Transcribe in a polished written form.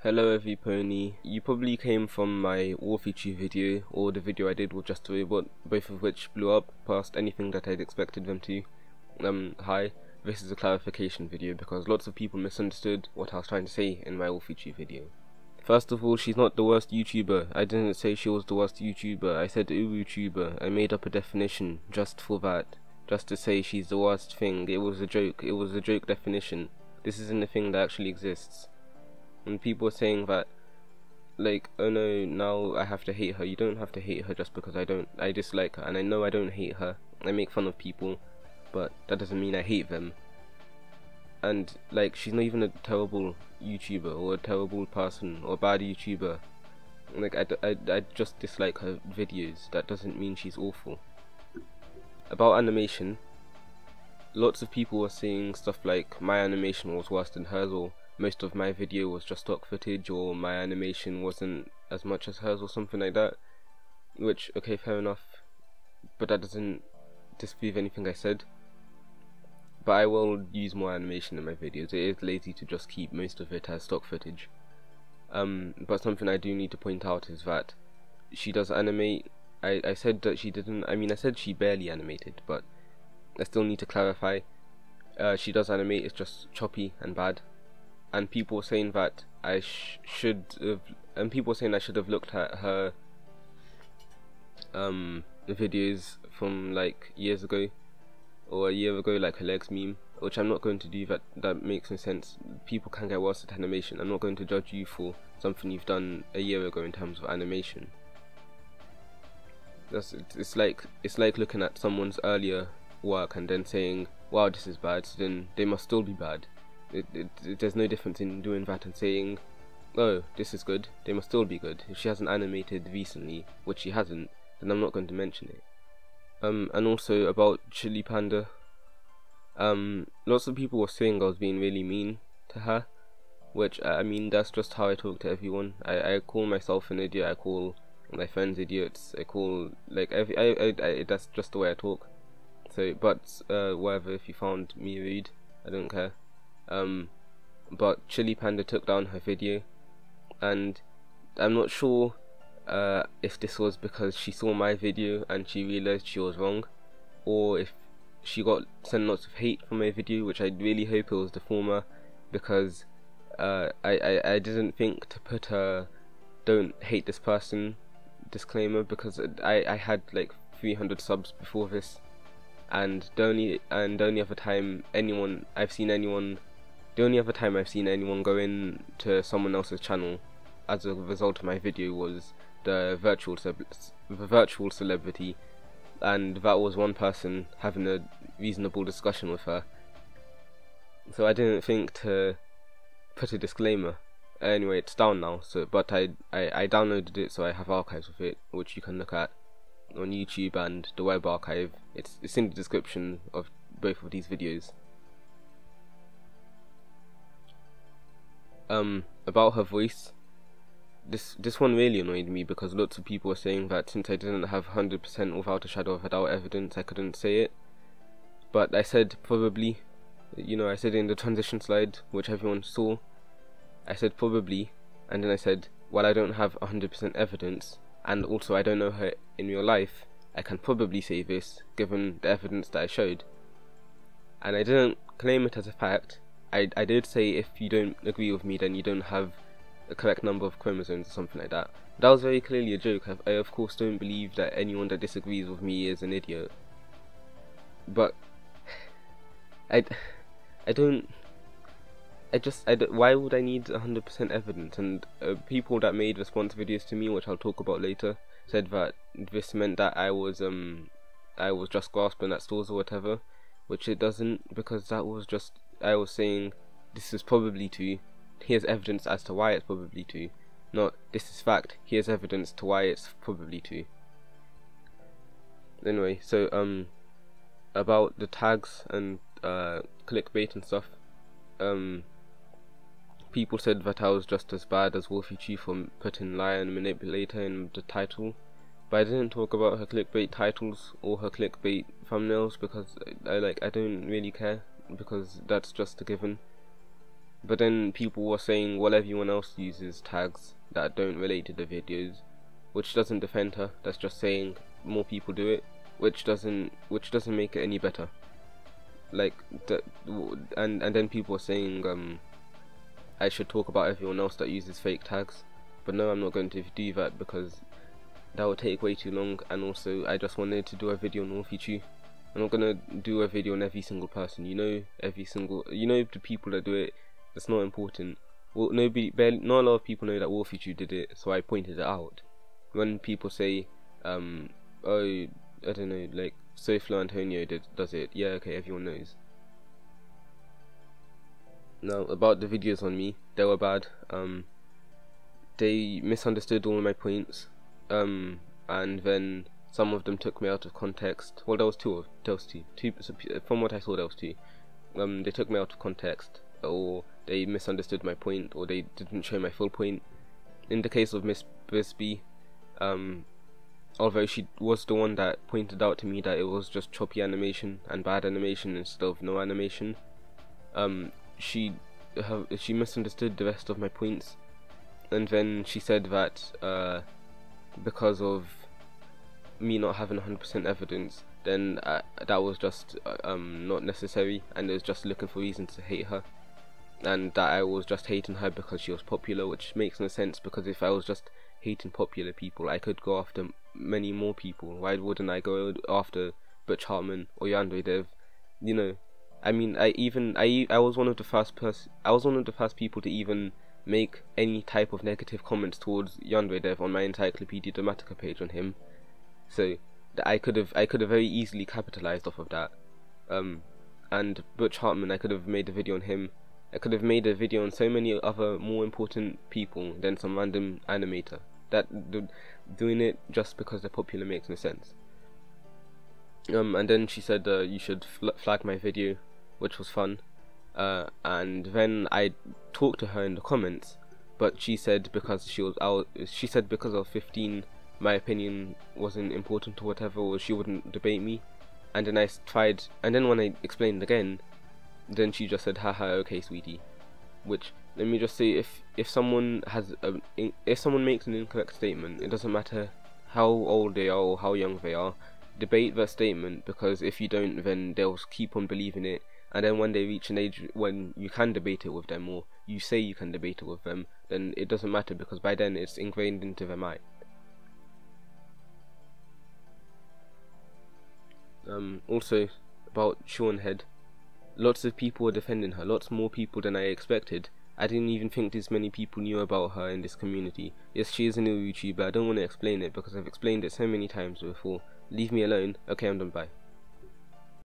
Hello everypony, you probably came from my WOLFYCHU video or the video I did with Just a Robot, both of which blew up past anything that I'd expected them to. Hi, this is a clarification video because lots of people misunderstood what I was trying to say in my WOLFYCHU video. First of all, she's not the worst YouTuber. I didn't say she was the worst YouTuber, I said YouTuber. I made up a definition just for that, just to say she's the worst thing. It was a joke definition. This isn't a thing that actually exists. And people are saying that, like, oh no, now I have to hate her. You don't have to hate her just because I dislike her, and I know I don't hate her. I make fun of people, but that doesn't mean I hate them. And, like, she's not even a terrible YouTuber, or a terrible person, or a bad YouTuber. Like, I just dislike her videos. That doesn't mean she's awful. About animation, lots of people were saying stuff like, my animation was worse than hers, or most of my video was just stock footage, or my animation wasn't as much as hers, or something like that. Which, okay, fair enough, but that doesn't disprove anything I said. But I will use more animation in my videos. It is lazy to just keep most of it as stock footage. But something I do need to point out is that she does animate. I said that she didn't, I said she barely animated, but I still need to clarify. She does animate, it's just choppy and bad. And people saying that I should have looked at her videos from like years ago, or a year ago, like her legs meme, which I'm not going to do. That makes no sense. People can get worse at animation. I'm not going to judge you for something you've done a year ago in terms of animation. It's like looking at someone's earlier work and then saying, wow, this is bad, so then they must still be bad. There's no difference in doing that and saying, oh, this is good, they must still be good. If she hasn't animated recently, which she hasn't, then I'm not going to mention it. And also about Chili Panda, lots of people were saying I was being really mean to her, which, that's just how I talk to everyone. I call myself an idiot, I call my friends idiots, I call, like, that's just the way I talk. So, but, whatever, if you found me rude, I don't care. But Chili Panda took down her video, and I'm not sure if this was because she saw my video and she realized she was wrong, or if she got sent lots of hate from my video, which I really hope it was the former, because I didn't think to put a don't hate this person disclaimer, because I had like 300 subs before this, and the only other time I've seen anyone go in to someone else's channel as a result of my video was the virtual celebrity, and that was one person having a reasonable discussion with her. So I didn't think to put a disclaimer. Anyway, it's down now. But I downloaded it, so I have archives of it, which you can look at on YouTube and the web archive. It's in the description of both of these videos. About her voice, this one really annoyed me, because lots of people were saying that since I didn't have 100% without a shadow of a doubt evidence, I couldn't say it. But I said probably, I said in the transition slide, which everyone saw, I said probably, and then I said, while I don't have 100% evidence, and also I don't know her in real life, I can probably say this, given the evidence that I showed. And I didn't claim it as a fact. I did say if you don't agree with me, then you don't have a correct number of chromosomes or something like that. That was very clearly a joke. I of course don't believe that anyone that disagrees with me is an idiot. But I don't, why would I need 100% evidence? And people that made response videos to me, which I'll talk about later, said that this meant that I was just grasping at straws or whatever, which it doesn't, because that was just, I was saying this is probably true, here's evidence as to why it's probably true, not this is fact, here's evidence to why it's probably true. Anyway, so about the tags and clickbait and stuff, people said that I was just as bad as WOLFYCHU for putting liar and manipulator in the title, but I didn't talk about her clickbait titles or her clickbait thumbnails, because I don't really care, because that's just a given. But then people were saying, well, everyone else uses tags that don't relate to the videos, which doesn't defend her. That's just saying more people do it, which doesn't make it any better. Like and then people were saying I should talk about everyone else that uses fake tags, but no, I'm not going to do that because that would take way too long, and also I just wanted to do a video on WOLFYCHU. I'm not gonna do a video on every single person. The people that do it. It's not important. Well, not a lot of people know that WOLFYCHU did it, so I pointed it out. When people say, oh, I don't know, like, so Flo Antonio does it, yeah, okay, everyone knows. Now, about the videos on me, they were bad. They misunderstood all of my points, and then some of them took me out of context. Well, there was two. From what I saw, there was two. They took me out of context, or they misunderstood my point, or they didn't show my full point. In the case of Miss Bisbee, although she was the one that pointed out to me that it was just choppy animation and bad animation instead of no animation, she misunderstood the rest of my points, and then she said that because of me not having 100% evidence, then that was just not necessary, and it was just looking for reasons to hate her, and that I was just hating her because she was popular, which makes no sense, because if I was just hating popular people, I could go after many more people. Why wouldn't I go after Butch Hartman or Yandere Dev? You know, I mean, I was one of the first people to even make any type of negative comments towards Yandere Dev on my Encyclopedia Dramatica page on him, so I could have very easily capitalized off of that. And Butch Hartman, I could have made a video on him. I could have made a video on so many other more important people than some random animator. Doing it just because they're popular makes no sense. And then she said you should flag my video, which was fun. And then I talked to her in the comments, but she said because she said because I was 15, my opinion wasn't important or whatever, or she wouldn't debate me. And then when I explained again, then she just said, haha, okay sweetie. Which, let me just say, if someone makes an incorrect statement, it doesn't matter how old they are or how young they are, debate that statement, because if you don't, then they'll keep on believing it, and then when they reach an age when you can debate it with them, or you say you can debate it with them, then it doesn't matter, because by then it's ingrained into their mind. Also, about Sean Head, lots of people were defending her, lots more people than I expected. I didn't even think this many people knew about her in this community. Yes, she is a new YouTuber, I don't want to explain it because I've explained it so many times before. Leave me alone. Okay, I'm done, bye.